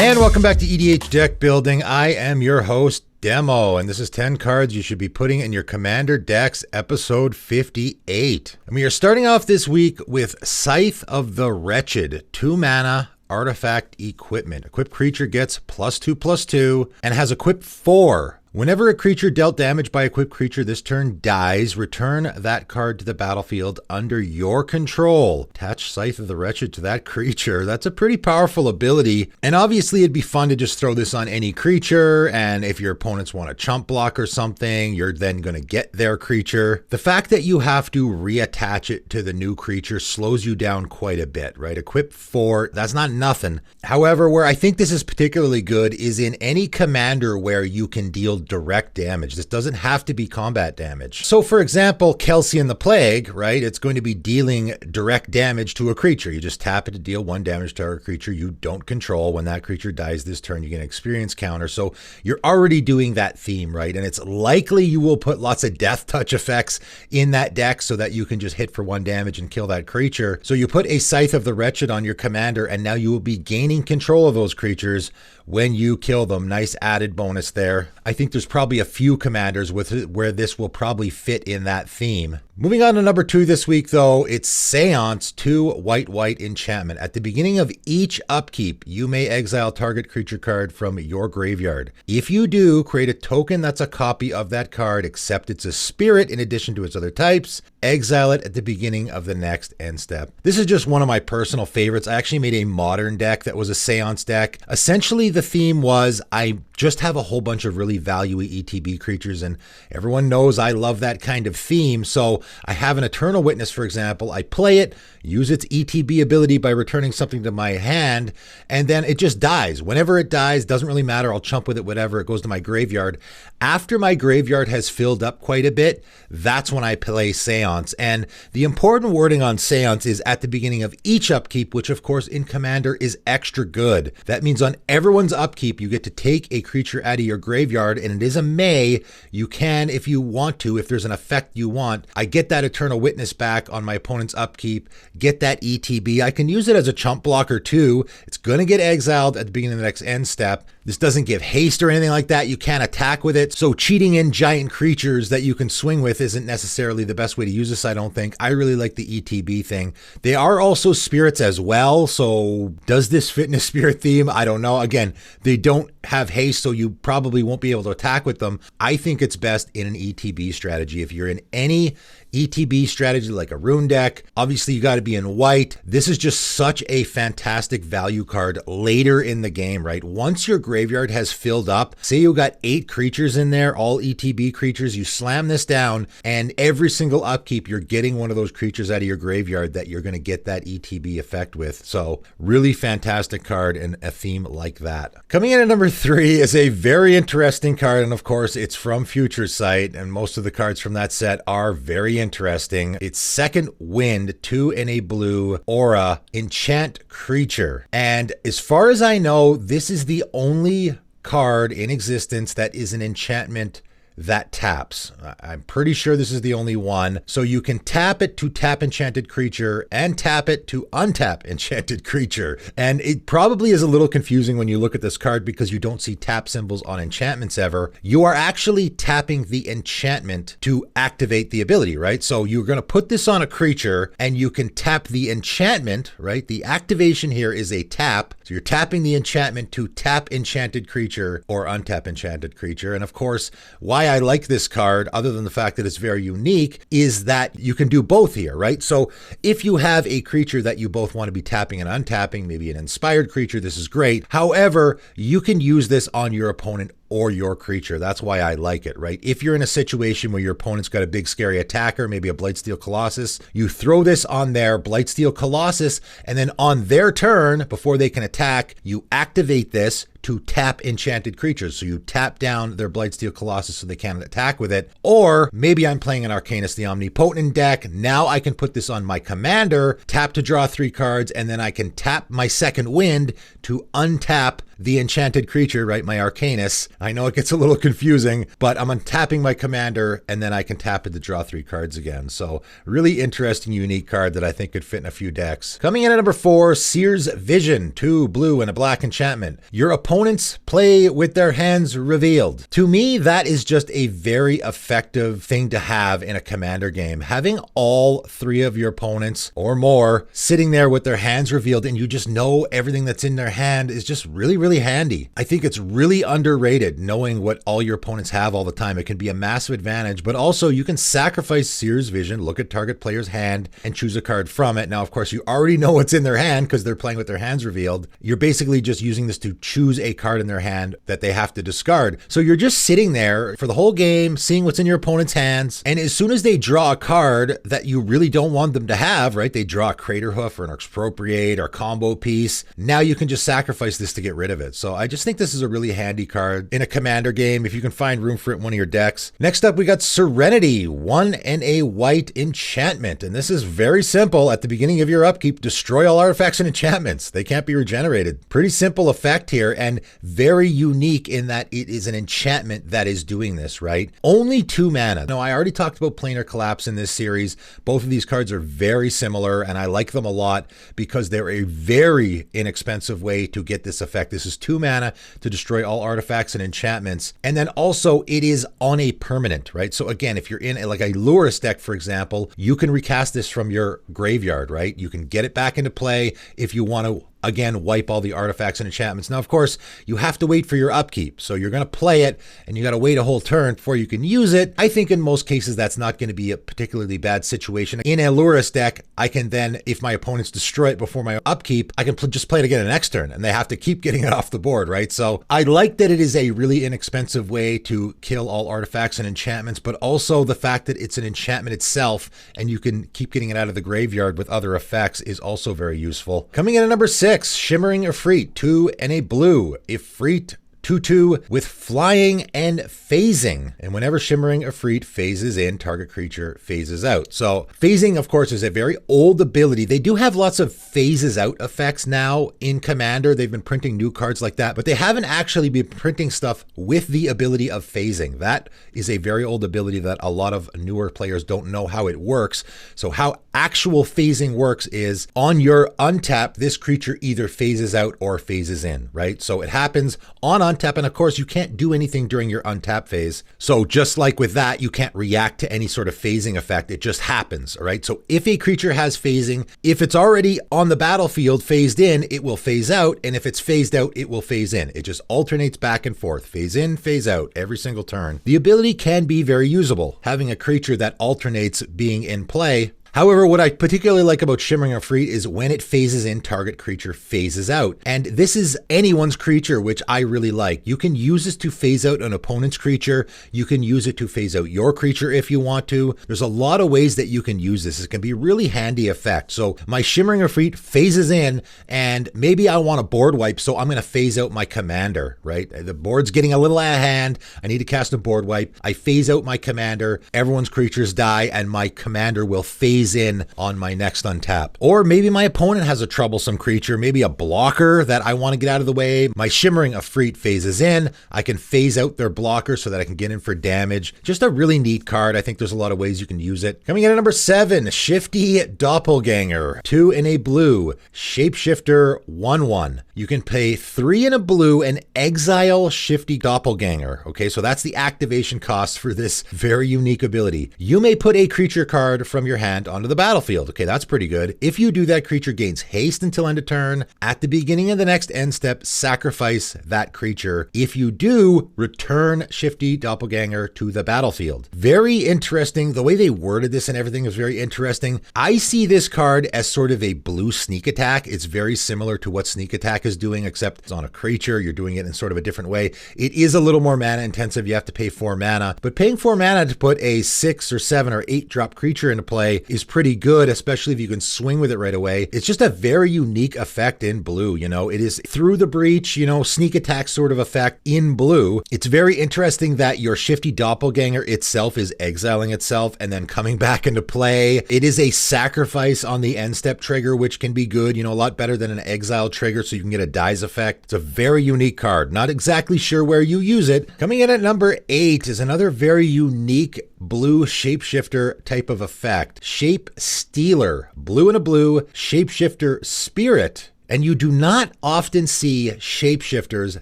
And welcome back to EDH Deck Building. I am your host, Demo, and this is 10 cards you should be putting in your Commander decks, episode 58. And we are starting off this week with Scythe of the Wretched, 2 mana, artifact equipment. Equipped creature gets +2/+2 and has equip 4. Whenever a creature dealt damage by equipped creature this turn dies, return that card to the battlefield under your control. Attach Scythe of the Wretched to that creature. That's a pretty powerful ability. And obviously it'd be fun to just throw this on any creature. And if your opponents want a chump block or something, you're then going to get their creature. The fact that you have to reattach it to the new creature slows you down quite a bit, right? Equip 4, that's not nothing. However, where I think this is particularly good is in any commander where you can deal direct damage. This doesn't have to be combat damage. So for example, Kelsey and the Plague, right? It's going to be dealing direct damage to a creature. You just tap it to deal 1 damage to a creature you don't control. When that creature dies this turn, you get an experience counter. So you're already doing that theme, right? And it's likely you will put lots of death touch effects in that deck so that you can just hit for 1 damage and kill that creature. So you put a Scythe of the Wretched on your commander, and now you will be gaining control of those creatures when you kill them. Nice added bonus there. I think there's probably a few commanders with it where this will probably fit in that theme. Moving on to number 2 this week, though, it's Seance, 2 white enchantment. At the beginning of each upkeep, you may exile target creature card from your graveyard. If you do, create a token that's a copy of that card, except it's a spirit in addition to its other types. Exile it at the beginning of the next end step. This is just one of my personal favorites. I actually made a modern deck that was a Seance deck. Essentially, the theme was I just have a whole bunch of really value-y ETB creatures, and everyone knows I love that kind of theme. So I have an Eternal Witness, for example. I play it, use its ETB ability by returning something to my hand, and then it just dies. Whenever it dies, doesn't really matter. I'll chump with it, whatever. It goes to my graveyard. After my graveyard has filled up quite a bit, that's when I play Seance. And the important wording on Seance is at the beginning of each upkeep, which of course in Commander is extra good. That means on everyone's upkeep, you get to take a creature out of your graveyard, and it is a may. You can, if you want to, if there's an effect you want. I get that Eternal Witness back on my opponent's upkeep, get that ETB. I can use it as a chump blocker too. It's going to get exiled at the beginning of the next end step. This doesn't give haste or anything like that. You can't attack with it. So cheating in giant creatures that you can swing with isn't necessarily the best way to use this, I don't think. I really like the ETB thing. They are also spirits as well. So does this fit in a spirit theme? I don't know. Again, they don't have haste, so you probably won't be able to attack with them. I think it's best in an ETB strategy. If you're in any ETB strategy like a rune deck, obviously you got to be in white. This is just such a fantastic value card later in the game, right? Once your graveyard has filled up, say you got 8 creatures in there, all ETB creatures, you slam this down, and every single upkeep you're getting one of those creatures out of your graveyard that you're going to get that ETB effect with. So really fantastic card and a theme like that. Coming in at number 3 is a very interesting card, and of course it's from Future Sight, and most of the cards from that set are very interesting. It's Second Wind, 2 in a blue aura, enchant creature. And as far as I know, this is the only card in existence that is an enchantment that taps. I'm pretty sure this is the only one. So you can tap it to tap enchanted creature and tap it to untap enchanted creature. And it probably is a little confusing when you look at this card because you don't see tap symbols on enchantments ever. You are actually tapping the enchantment to activate the ability, right? So you're going to put this on a creature and you can tap the enchantment, right? The activation here is a tap. So you're tapping the enchantment to tap enchanted creature or untap enchanted creature. And of course, why I like this card, other than the fact that it's very unique, is that you can do both here, right? So if you have a creature that you both want to be tapping and untapping, maybe an inspired creature, this is great. However, you can use this on your opponent or your creature. That's why I like it, right? If you're in a situation where your opponent's got a big scary attacker, maybe a Blightsteel Colossus, you throw this on their Blightsteel Colossus, and then on their turn, before they can attack, you activate this to tap enchanted creatures. So you tap down their Blightsteel Colossus so they can't attack with it. Or maybe I'm playing an Arcanist the Omnipotent deck. Now I can put this on my commander, tap to draw 3 cards, and then I can tap my second wind to untap the enchanted creature, right? My Arcanist. I know it gets a little confusing, but I'm untapping my commander and then I can tap it to draw 3 cards again. So really interesting, unique card that I think could fit in a few decks. Coming in at number 4, Sears Vision, 2 blue and a black enchantment. Your opponents play with their hands revealed. To me, that is just a very effective thing to have in a commander game. Having all 3 of your opponents or more sitting there with their hands revealed and you just know everything that's in their hand is just really handy. I think it's really underrated knowing what all your opponents have all the time. It can be a massive advantage, but also you can sacrifice Sears Vision, look at target player's hand and choose a card from it. Now, of course, you already know what's in their hand because they're playing with their hands revealed. You're basically just using this to choose a card in their hand that they have to discard. So you're just sitting there for the whole game, seeing what's in your opponent's hands. And as soon as they draw a card that you really don't want them to have, right? They draw a Crater Hoof or an Expropriate or combo piece. Now you can just sacrifice this to get rid of it. So I just think this is a really handy card in a commander game if you can find room for it in one of your decks. Next up, we got Serenity, 1 and a white enchantment. And this is very simple. At the beginning of your upkeep, destroy all artifacts and enchantments. They can't be regenerated. Pretty simple effect here and very unique in that it is an enchantment that is doing this, right? Only 2 mana. Now, I already talked about Planar Collapse in this series. Both of these cards are very similar and I like them a lot because they're a very inexpensive way to get this effect. This is 2 mana to destroy all artifacts and enchantments. And then also it is on a permanent, right? So again, if you're in like a Lurrus deck, for example, you can recast this from your graveyard, right? You can get it back into play if you want to again, wipe all the artifacts and enchantments. Now, of course, you have to wait for your upkeep. So you're going to play it and you got to wait a whole turn before you can use it. I think in most cases, that's not going to be a particularly bad situation. In a Lurrus deck, I can then, if my opponents destroy it before my upkeep, I can just play it again the next turn and they have to keep getting it off the board, right? So I like that it is a really inexpensive way to kill all artifacts and enchantments, but also the fact that it's an enchantment itself and you can keep getting it out of the graveyard with other effects is also very useful. Coming in at number 6, Shimmering Ifrit, 2 and a blue. Ifrit 2/2 with flying and phasing. And whenever Shimmering Ifrit phases in, target creature phases out. So phasing, of course, is a very old ability. They do have lots of phases out effects now in Commander. They've been printing new cards like that, but they haven't actually been printing stuff with the ability of phasing. That is a very old ability that a lot of newer players don't know how it works. So how actual phasing works is on your untap, this creature either phases out or phases in, right? So it happens on untap, and of course you can't do anything during your untap phase. So just like with that, you can't react to any sort of phasing effect. It just happens, all right? So if a creature has phasing, if it's already on the battlefield phased in, it will phase out, and if it's phased out, it will phase in. It just alternates back and forth, phase in, phase out every single turn. The ability can be very usable, having a creature that alternates being in play. However, what I particularly like about Shimmering Ifrit is when it phases in, target creature phases out. And this is anyone's creature, which I really like. You can use this to phase out an opponent's creature. You can use it to phase out your creature if you want to. There's a lot of ways that you can use this. It can be a really handy effect. So my Shimmering Ifrit phases in, and maybe I want a board wipe, so I'm going to phase out my commander, right? The board's getting a little out of hand. I need to cast a board wipe. I phase out my commander. Everyone's creatures die, and my commander will phase in on my next untap. Or maybe my opponent has a troublesome creature, maybe a blocker that I want to get out of the way. My Shimmering Ifrit phases in. I can phase out their blocker so that I can get in for damage. Just a really neat card. I think there's a lot of ways you can use it. Coming in at number 7, Shifty Doppelganger, 2 and a blue. Shapeshifter 1/1. You can pay 3 and a blue and exile Shifty Doppelganger. Okay, so that's the activation cost for this very unique ability. You may put a creature card from your hand onto the battlefield. Okay, that's pretty good. If you do that, creature gains haste until end of turn. At the beginning of the next end step, sacrifice that creature. If you do, return Shifty Doppelganger to the battlefield. Very interesting. The way they worded this and everything is very interesting. I see this card as sort of a blue sneak attack. It's very similar to what sneak attack is doing, except it's on a creature. You're doing it in sort of a different way. It is a little more mana intensive. You have to pay 4 mana, but paying 4 mana to put a 6 or 7 or 8 drop creature into play is is pretty good, especially if you can swing with it right away. It's just a very unique effect in blue. You know, it is through the breach, you know, sneak attack sort of effect in blue. It's very interesting that your Shifty Doppelganger itself is exiling itself and then coming back into play. It is a sacrifice on the end step trigger, which can be good, you know, a lot better than an exile trigger, so you can get a dies effect. It's a very unique card. Not exactly sure where you use it. Coming in at number 8 is another very unique blue shapeshifter type of effect. Shape Stealer, blue and a blue, shapeshifter spirit. And you do not often see shapeshifters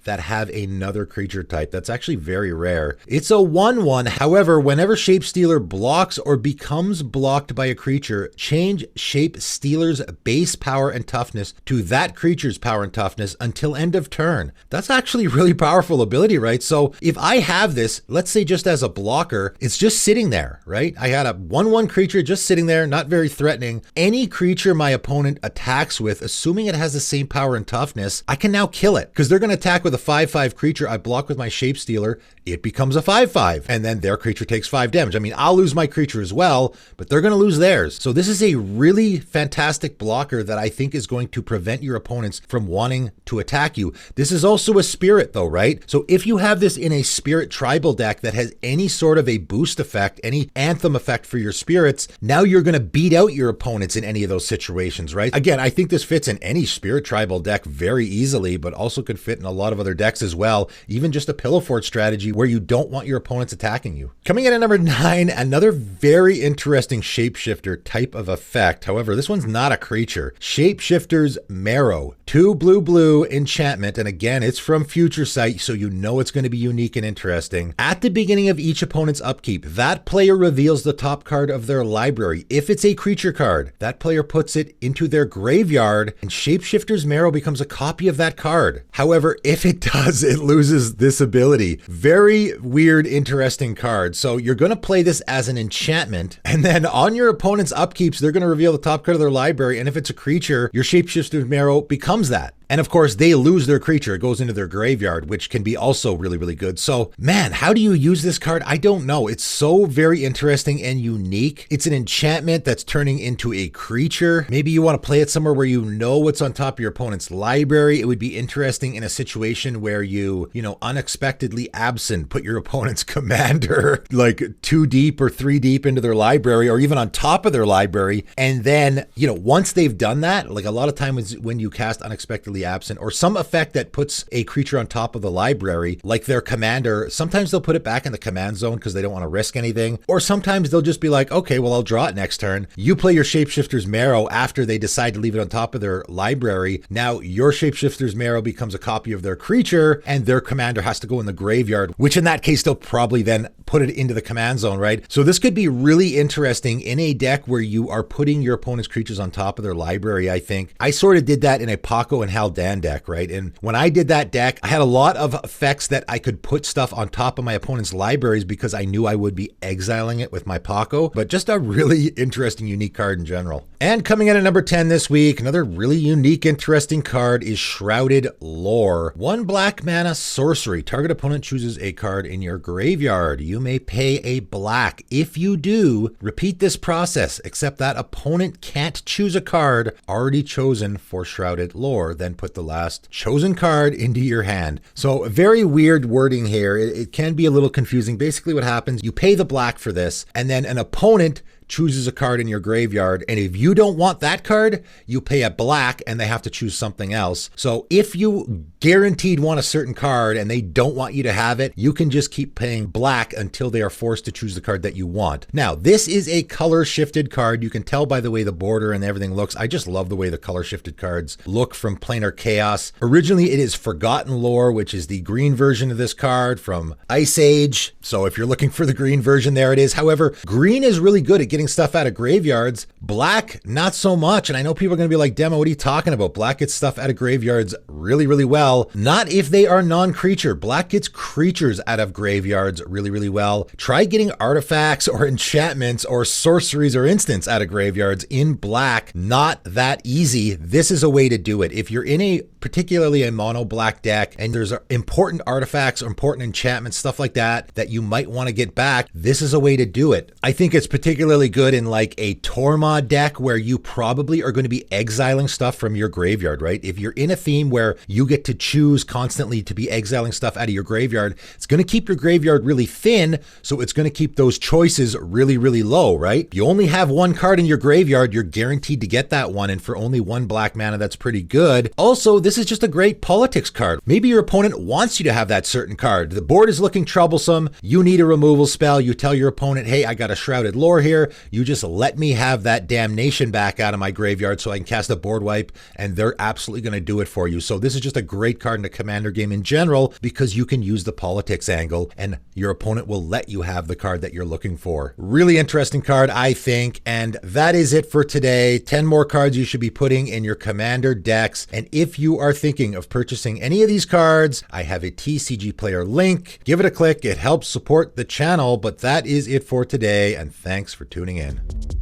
that have another creature type. That's actually very rare. It's a 1/1. However, whenever Shape Stealer blocks or becomes blocked by a creature, change Shape Stealer's base power and toughness to that creature's power and toughness until end of turn. That's actually a really powerful ability, right? So if I have this, let's say just as a blocker, it's just sitting there, right? I had a 1/1 creature just sitting there, not very threatening. Any creature my opponent attacks with, assuming it has the same power and toughness, I can now kill it because they're going to attack with a 5/5 creature I block with my Shape Stealer. It becomes a 5/5 and then their creature takes 5 damage. I mean, I'll lose my creature as well, but they're going to lose theirs. So this is a really fantastic blocker that I think is going to prevent your opponents from wanting to attack you. This is also a spirit though, right? So if you have this in a spirit tribal deck that has any sort of a boost effect, any anthem effect for your spirits, now you're going to beat out your opponents in any of those situations, right? Again, I think this fits in any spirit tribal deck very easily, but also could fit in a lot of other decks as well. Even just a pillow fort strategy where you don't want your opponents attacking you. Coming in at number 9, another very interesting shapeshifter type of effect. However, this one's not a creature. Shapeshifters Marrow, 2 blue enchantment, and again, it's from Future Sight, so you know it's going to be unique and interesting. At the beginning of each opponent's upkeep, that player reveals the top card of their library. If it's a creature card, that player puts it into their graveyard, and Shapeshifters Marrow becomes a copy of that card. However, if it does, it loses this ability. Very weird, interesting card. So you're going to play this as an enchantment, and then on your opponent's upkeeps, they're going to reveal the top card of their library, and if it's a creature, your Shapeshifter's Marrow becomes that. And of course, they lose their creature. It goes into their graveyard, which can be also really, really good. So, man, how do you use this card? I don't know. It's so very interesting and unique. It's an enchantment that's turning into a creature. Maybe you want to play it somewhere where you know what's on top of your opponent's library. It would be interesting in a situation where you unexpectedly absent, put your opponent's commander like 2 deep or 3 deep into their library, or even on top of their library. And then, once they've done that, like a lot of times when you cast unexpectedly absent or some effect that puts a creature on top of the library, like their commander, sometimes they'll put it back in the command zone because they don't want to risk anything. Or sometimes they'll just be like, okay, well, I'll draw it next turn. You play your Shapeshifter's Marrow after they decide to leave it on top of their library. Now your Shapeshifter's Marrow becomes a copy of their creature and their commander has to go in the graveyard, which in that case, they'll probably then put it into the command zone, right? So this could be really interesting in a deck where you are putting your opponent's creatures on top of their library, I think. I sort of did that in a Paco and Hal Dan deck, right? And when I did that deck, I had a lot of effects that I could put stuff on top of my opponent's libraries because I knew I would be exiling it with my Paco, but just a really interesting, unique card in general. And coming in at number 10 this week, another really unique, interesting card is Shrouded Lore. 1 black mana sorcery. Target opponent chooses a card in your graveyard. You may pay a black. If you do, repeat this process, except that opponent can't choose a card already chosen for Shrouded Lore, then put the last chosen card into your hand. So very weird wording here. It can be a little confusing. Basically what happens, you pay the black for this, and then an opponent chooses a card in your graveyard, and if you don't want that card, you pay a black and they have to choose something else. So if you guaranteed want a certain card and they don't want you to have it, you can just keep paying black until they are forced to choose the card that you want. Now, this is a color shifted card. You can tell by the way the border and everything looks. I just love the way the color shifted cards look from Planar Chaos. Originally, it is Forgotten Lore, which is the green version of this card from Ice Age. So if you're looking for the green version, there it is. However, green is really good at getting stuff out of graveyards. Black, not so much. And I know people are going to be like, Demo, what are you talking about? Black gets stuff out of graveyards really, really well. Not if they are non-creature. Black gets creatures out of graveyards really, really well. Try getting artifacts or enchantments or sorceries or instants out of graveyards in black. Not that easy. This is a way to do it. If you're in a particularly a mono black deck, and there's important artifacts or important enchantments, stuff like that, that you might want to get back, this is a way to do it. I think it's particularly good in like a Tormod deck where you probably are going to be exiling stuff from your graveyard, right? If you're in a theme where you get to choose constantly to be exiling stuff out of your graveyard, it's going to keep your graveyard really thin, so it's going to keep those choices really, really low, right? If you only have one card in your graveyard, you're guaranteed to get that one, and for only one black mana, that's pretty good. Also, this is just a great politics card. Maybe your opponent wants you to have that certain card. The board is looking troublesome, you need a removal spell, you tell your opponent, hey, I got a Shrouded Lore here, you just let me have that damnation back out of my graveyard so I can cast a board wipe, and they're absolutely going to do it for you. So this is just a great card in a Commander game in general because you can use the politics angle and your opponent will let you have the card that you're looking for. Really interesting card, I think, and that is it for today. 10 more cards you should be putting in your Commander decks, and if you are thinking of purchasing any of these cards, I have a TCG Player link. Give it a click, it helps support the channel, but that is it for today, and thanks for tuning in.